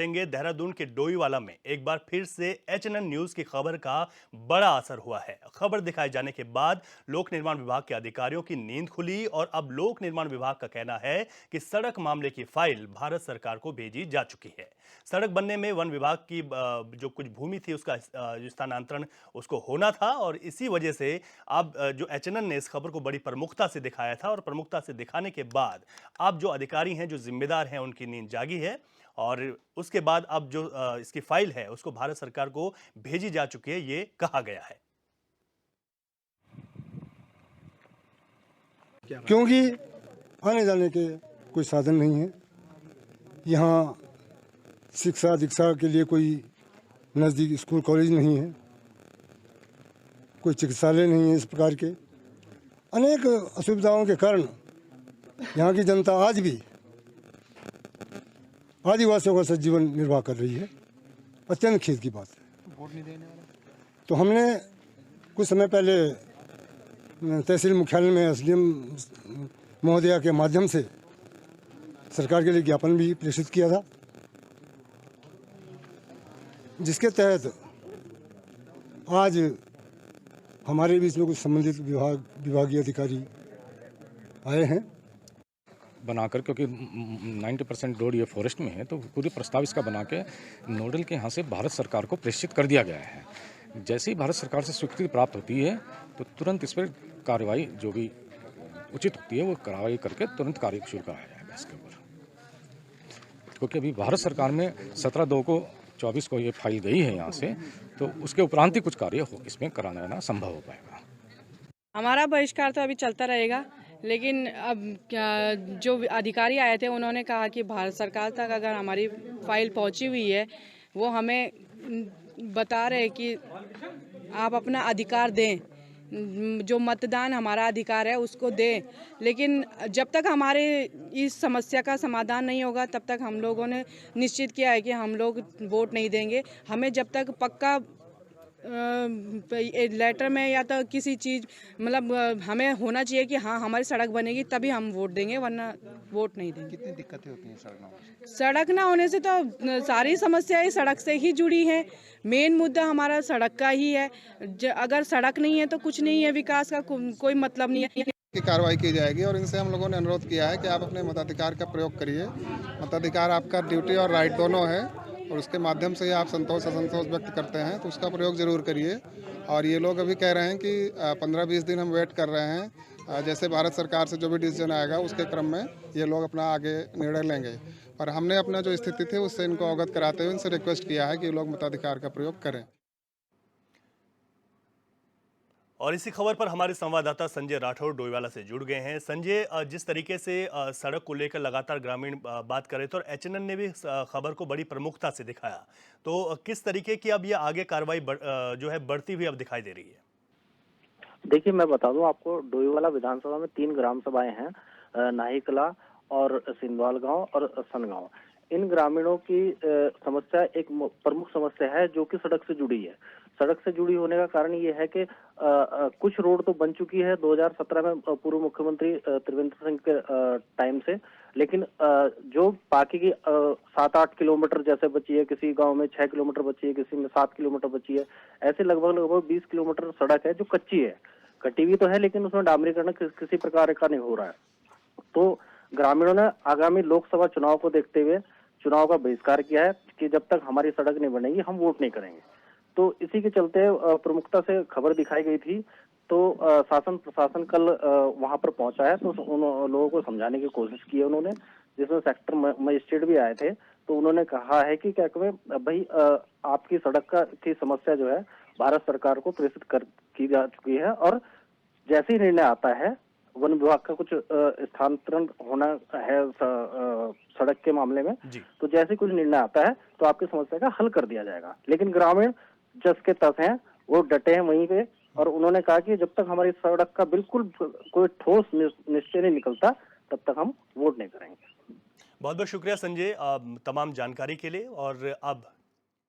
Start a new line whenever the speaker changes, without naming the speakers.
देंगे। देहरादून के डोईवाला में एक बार फिर से एचएनएन न्यूज की खबर का बड़ा असर हुआ है। खबर दिखाए जाने के बाद लोक निर्माण विभाग के अधिकारियों की नींद खुली और अब लोक निर्माण विभाग का कहना है कि सड़क मामले की फाइल भारत सरकार को भेजी जा चुकी है। सड़क बनने में वन विभाग की जो कुछ भूमि थी उसका स्थानांतरण उसको होना था और इसी वजह से अब जो एचएनएन ने इस खबर को बड़ी प्रमुखता से दिखाया था और प्रमुखता से दिखाने के बाद अब जो अधिकारी हैं, जो जिम्मेदार हैं, उनकी नींद जागी है और उसके बाद अब जो इसकी फाइल है उसको भारत सरकार को भेजी जा चुकी है, ये कहा गया है।
क्योंकि आने जाने के कोई साधन नहीं है। यहाँ शिक्षा दीक्षा के लिए कोई नज़दीक स्कूल कॉलेज नहीं है, कोई चिकित्सालय नहीं है। इस प्रकार के अनेक असुविधाओं के कारण यहाँ की जनता आज भी आदिवासियों का साथ जीवन निर्वाह कर रही है। अत्यंत खेद की बात है। तो हमने कुछ समय पहले तहसील मुख्यालय में एसडीएम महोदया के माध्यम से सरकार के लिए ज्ञापन भी प्रेषित किया था, जिसके तहत आज हमारे बीच में कुछ संबंधित विभागीय अधिकारी आए हैं
बनाकर, क्योंकि 90% रोड ये फॉरेस्ट में है, तो पूरी प्रस्ताव इसका बना के नोडल के यहाँ से भारत सरकार को प्रेषित कर दिया गया है। जैसे ही भारत सरकार से स्वीकृति प्राप्त होती है तो तुरंत इस पर कार्रवाई जो भी उचित होती है वो कार्रवाई करके तुरंत कार्य शुरू कराया जाएगा इसके ऊपर। क्योंकि अभी भारत सरकार में 17/2/24 को ये फाइल गई है यहाँ से, तो उसके उपरांत ही कुछ कार्य इसमें कराना संभव हो पाएगा।
हमारा बहिष्कार तो अभी चलता रहेगा, लेकिन अब जो अधिकारी आए थे उन्होंने कहा कि भारत सरकार तक अगर हमारी फाइल पहुंची हुई है, वो हमें बता रहे कि आप अपना अधिकार दें, जो मतदान हमारा अधिकार है उसको दें। लेकिन जब तक हमारे इस समस्या का समाधान नहीं होगा तब तक हम लोगों ने निश्चित किया है कि हम लोग वोट नहीं देंगे। हमें जब तक पक्का लेटर में या तो किसी चीज़ मतलब हमें होना चाहिए कि हाँ हमारी सड़क बनेगी तभी हम वोट देंगे, वरना वोट नहीं देंगे।
कितनी दिक्कतें होती हैं
सड़क ना होने से तो सारी समस्याएं सड़क से ही जुड़ी हैं। मेन मुद्दा हमारा सड़क का ही है। अगर सड़क नहीं है तो कुछ नहीं है, विकास का कोई मतलब नहीं है।
की कार्रवाई की जाएगी और इनसे हम लोगों ने अनुरोध किया है कि आप अपने मताधिकार का प्रयोग करिए। मताधिकार आपका ड्यूटी और राइट दोनों है और उसके माध्यम से आप संतोष असंतोष व्यक्त करते हैं तो उसका प्रयोग जरूर करिए। और ये लोग अभी कह रहे हैं कि 15-20 दिन हम वेट कर रहे हैं, जैसे भारत सरकार से जो भी डिसीजन आएगा उसके क्रम में ये लोग अपना आगे निर्णय लेंगे। और हमने अपना जो स्थिति थी उससे इनको अवगत कराते हुए इनसे रिक्वेस्ट किया है कि ये लोग मताधिकार का प्रयोग करें।
और इसी खबर पर हमारे संवाददाता संजय राठौर डोईवाला से जुड़ गए हैं। संजय, जिस तरीके से सड़क को लेकर लगातार ग्रामीण बात कर रहे थे और एचएनएन ने भी खबर को बड़ी प्रमुखता से दिखाया, तो किस तरीके की अब ये आगे कार्रवाई जो है बढ़ती हुई अब दिखाई दे रही है?
देखिए, मैं बता दूं आपको, डोईवाला विधानसभा में 3 ग्राम सभाएं हैं, नाहीकला और सिंधवाल गांव और सनगांव। इन ग्रामीणों की समस्या एक प्रमुख समस्या है जो कि सड़क से जुड़ी है। सड़क से जुड़ी होने का कारण ये है कि कुछ रोड तो बन चुकी है 2017 में पूर्व मुख्यमंत्री त्रिवेंद्र सिंह के टाइम से, लेकिन जो बाकी की 7-8 किलोमीटर जैसे बची है, किसी गांव में 6 किलोमीटर बची है, किसी में 7 किलोमीटर बची है, ऐसे लगभग 20 किलोमीटर सड़क है जो कच्ची है। कटी हुई तो है लेकिन उसमें डामरीकरण किसी प्रकार का नहीं हो रहा है। तो ग्रामीणों ने आगामी लोकसभा चुनाव को देखते हुए चुनाव का बहिष्कार किया है कि जब तक हमारी सड़क नहीं बनेगी हम वोट नहीं करेंगे। तो इसी के चलते प्रमुखता से खबर दिखाई गई थी। तो शासन प्रशासन कल वहां पर पहुंचा है, तो उन लोगों को समझाने की कोशिश की है उन्होंने, जिसमें सेक्टर मजिस्ट्रेट भी आए थे। तो उन्होंने कहा है कि क्या भाई आपकी सड़क की समस्या जो है भारत सरकार को प्रेषित की जा चुकी है और जैसे ही निर्णय आता है, वन विभाग का कुछ स्थानांतरण होना है सड़क के मामले में, तो जैसे कुछ निर्णय आता है तो आपकी समस्या का हल कर दिया जाएगा। लेकिन ग्रामीण जस के तस हैं, वो डटे हैं वहीं पे और उन्होंने कहा कि जब तक हमारी सड़क का बिल्कुल कोई ठोस निश्चय नहीं निकलता तब तक हम वोट नहीं करेंगे।
बहुत बहुत शुक्रिया संजय तमाम जानकारी के लिए। और अब